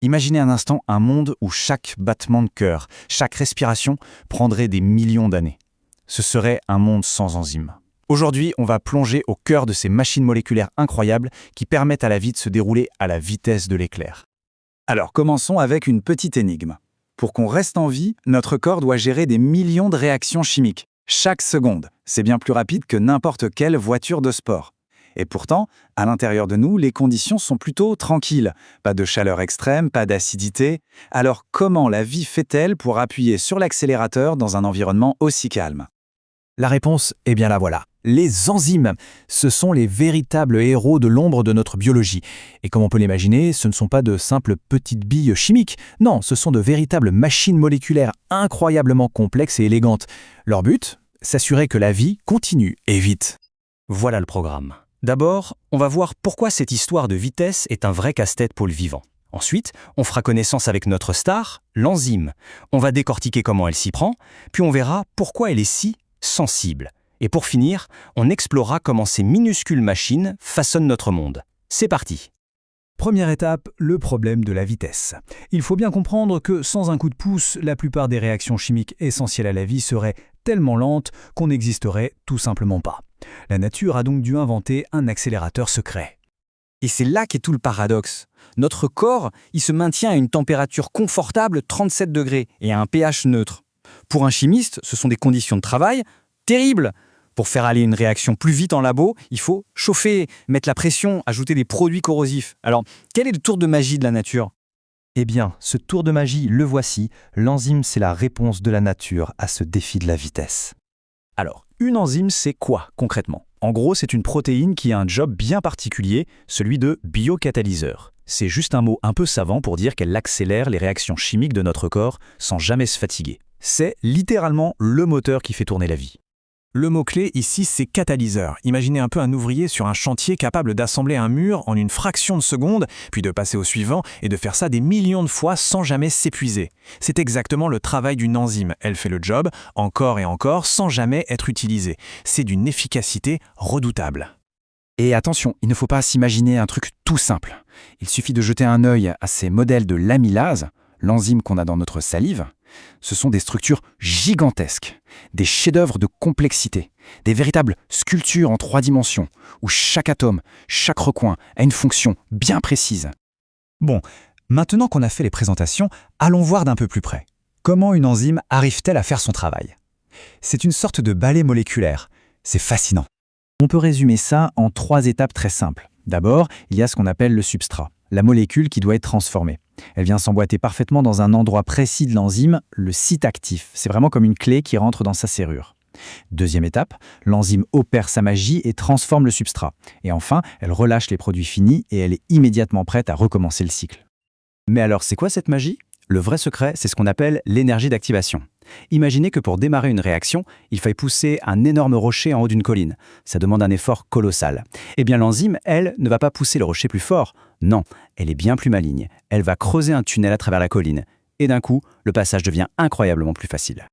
Imaginez un instant un monde où chaque battement de cœur, chaque respiration prendrait des millions d'années. Ce serait un monde sans enzymes. Aujourd'hui, on va plonger au cœur de ces machines moléculaires incroyables qui permettent à la vie de se dérouler à la vitesse de l'éclair. Alors commençons avec une petite énigme. Pour qu'on reste en vie, notre corps doit gérer des millions de réactions chimiques. Chaque seconde, c'est bien plus rapide que n'importe quelle voiture de sport. Et pourtant, à l'intérieur de nous, les conditions sont plutôt tranquilles. Pas de chaleur extrême, pas d'acidité. Alors comment la vie fait-elle pour appuyer sur l'accélérateur dans un environnement aussi calme ? La réponse, eh bien la voilà. Les enzymes, ce sont les véritables héros de l'ombre de notre biologie. Et comme on peut l'imaginer, ce ne sont pas de simples petites billes chimiques. Non, ce sont de véritables machines moléculaires incroyablement complexes et élégantes. Leur but, s'assurer que la vie continue et vite. Voilà le programme. D'abord, on va voir pourquoi cette histoire de vitesse est un vrai casse-tête pour le vivant. Ensuite, on fera connaissance avec notre star, l'enzyme. On va décortiquer comment elle s'y prend, puis on verra pourquoi elle est si sensible. Et pour finir, on explorera comment ces minuscules machines façonnent notre monde. C'est parti! Première étape, le problème de la vitesse. Il faut bien comprendre que sans un coup de pouce, la plupart des réactions chimiques essentielles à la vie seraient tellement lentes qu'on n'existerait tout simplement pas. La nature a donc dû inventer un accélérateur secret. Et c'est là qu'est tout le paradoxe. Notre corps, il se maintient à une température confortable, 37 degrés, et à un pH neutre. Pour un chimiste, ce sont des conditions de travail terribles. Pour faire aller une réaction plus vite en labo, il faut chauffer, mettre la pression, ajouter des produits corrosifs. Alors, quel est le tour de magie de la nature ? Eh bien, ce tour de magie, le voici. L'enzyme, c'est la réponse de la nature à ce défi de la vitesse. Alors, une enzyme, c'est quoi concrètement ? En gros, c'est une protéine qui a un job bien particulier, celui de biocatalyseur. C'est juste un mot un peu savant pour dire qu'elle accélère les réactions chimiques de notre corps sans jamais se fatiguer. C'est littéralement le moteur qui fait tourner la vie. Le mot-clé ici, c'est catalyseur. Imaginez un peu un ouvrier sur un chantier capable d'assembler un mur en une fraction de seconde, puis de passer au suivant et de faire ça des millions de fois sans jamais s'épuiser. C'est exactement le travail d'une enzyme. Elle fait le job encore et encore sans jamais être utilisée. C'est d'une efficacité redoutable. Et attention, il ne faut pas s'imaginer un truc tout simple. Il suffit de jeter un œil à ces modèles de l'amylase, l'enzyme qu'on a dans notre salive. Ce sont des structures gigantesques, des chefs-d'œuvre de complexité, des véritables sculptures en 3 dimensions, où chaque atome, chaque recoin a une fonction bien précise. Bon, maintenant qu'on a fait les présentations, allons voir d'un peu plus près. Comment une enzyme arrive-t-elle à faire son travail ? C'est une sorte de balai moléculaire. C'est fascinant. On peut résumer ça en 3 étapes très simples. D'abord, il y a ce qu'on appelle le substrat, la molécule qui doit être transformée. Elle vient s'emboîter parfaitement dans un endroit précis de l'enzyme, le site actif. C'est vraiment comme une clé qui rentre dans sa serrure. Deuxième étape, l'enzyme opère sa magie et transforme le substrat. Et enfin, elle relâche les produits finis et elle est immédiatement prête à recommencer le cycle. Mais alors, c'est quoi cette magie ? Le vrai secret, c'est ce qu'on appelle l'énergie d'activation. Imaginez que pour démarrer une réaction, il faille pousser un énorme rocher en haut d'une colline. Ça demande un effort colossal. Eh bien, l'enzyme, elle, ne va pas pousser le rocher plus fort. Non, elle est bien plus maligne. Elle va creuser un tunnel à travers la colline. Et d'un coup, le passage devient incroyablement plus facile.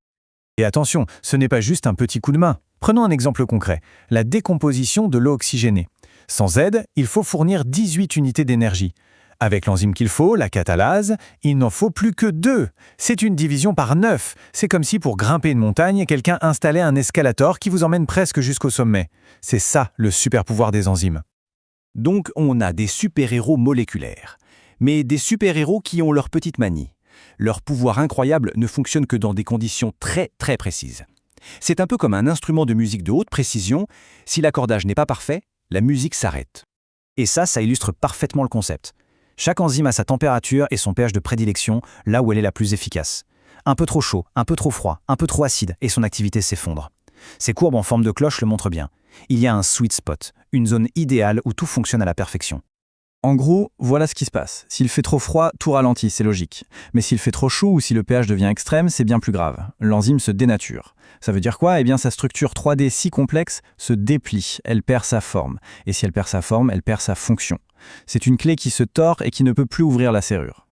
Et attention, ce n'est pas juste un petit coup de main. Prenons un exemple concret, la décomposition de l'eau oxygénée. Sans aide, il faut fournir 18 unités d'énergie. Avec l'enzyme qu'il faut, la catalase, il n'en faut plus que 2. C'est une division par 9. C'est comme si pour grimper une montagne, quelqu'un installait un escalator qui vous emmène presque jusqu'au sommet. C'est ça le super pouvoir des enzymes. Donc on a des super-héros moléculaires, mais des super-héros qui ont leur petite manie. Leur pouvoir incroyable ne fonctionne que dans des conditions très très précises. C'est un peu comme un instrument de musique de haute précision. Si l'accordage n'est pas parfait, la musique s'arrête. Et ça illustre parfaitement le concept. Chaque enzyme a sa température et son pH de prédilection, là où elle est la plus efficace. Un peu trop chaud, un peu trop froid, un peu trop acide, et son activité s'effondre. Ces courbes en forme de cloche le montrent bien. Il y a un sweet spot, une zone idéale où tout fonctionne à la perfection. En gros, voilà ce qui se passe. S'il fait trop froid, tout ralentit, c'est logique. Mais s'il fait trop chaud ou si le pH devient extrême, c'est bien plus grave. L'enzyme se dénature. Ça veut dire quoi ? Eh bien, sa structure 3D si complexe se déplie, elle perd sa forme. Et si elle perd sa forme, elle perd sa fonction. C'est une clé qui se tord et qui ne peut plus ouvrir la serrure.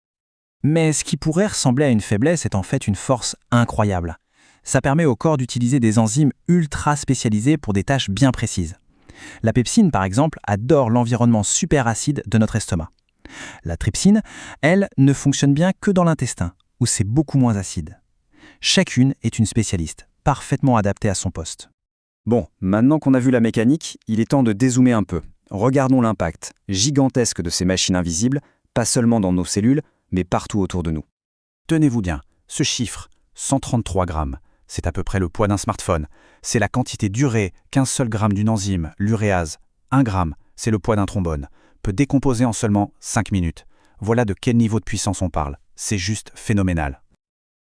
Mais ce qui pourrait ressembler à une faiblesse est en fait une force incroyable. Ça permet au corps d'utiliser des enzymes ultra spécialisées pour des tâches bien précises. La pepsine, par exemple, adore l'environnement super acide de notre estomac. La trypsine, elle, ne fonctionne bien que dans l'intestin, où c'est beaucoup moins acide. Chacune est une spécialiste, parfaitement adaptée à son poste. Bon, maintenant qu'on a vu la mécanique, il est temps de dézoomer un peu. Regardons l'impact gigantesque de ces machines invisibles, pas seulement dans nos cellules, mais partout autour de nous. Tenez-vous bien, ce chiffre, 133 grammes, c'est à peu près le poids d'un smartphone. C'est la quantité d'urée qu'un seul gramme d'une enzyme, l'uréase, 1 gramme, c'est le poids d'un trombone, peut décomposer en seulement 5 minutes. Voilà de quel niveau de puissance on parle. C'est juste phénoménal.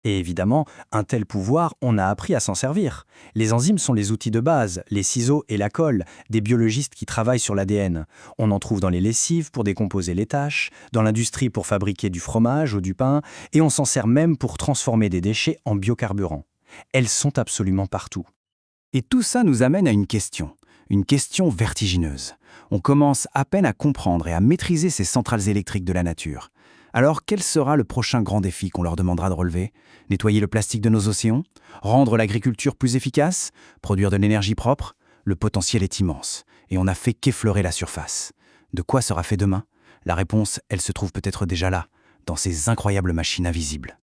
Et évidemment, un tel pouvoir, on a appris à s'en servir. Les enzymes sont les outils de base, les ciseaux et la colle, des biologistes qui travaillent sur l'ADN. On en trouve dans les lessives pour décomposer les tâches, dans l'industrie pour fabriquer du fromage ou du pain, et on s'en sert même pour transformer des déchets en biocarburant. Elles sont absolument partout. Et tout ça nous amène à une question vertigineuse. On commence à peine à comprendre et à maîtriser ces centrales électriques de la nature. Alors, quel sera le prochain grand défi qu'on leur demandera de relever? Nettoyer le plastique de nos océans? Rendre l'agriculture plus efficace? Produire de l'énergie propre? Le potentiel est immense, et on n'a fait qu'effleurer la surface. De quoi sera fait demain? La réponse, elle se trouve peut-être déjà là, dans ces incroyables machines invisibles.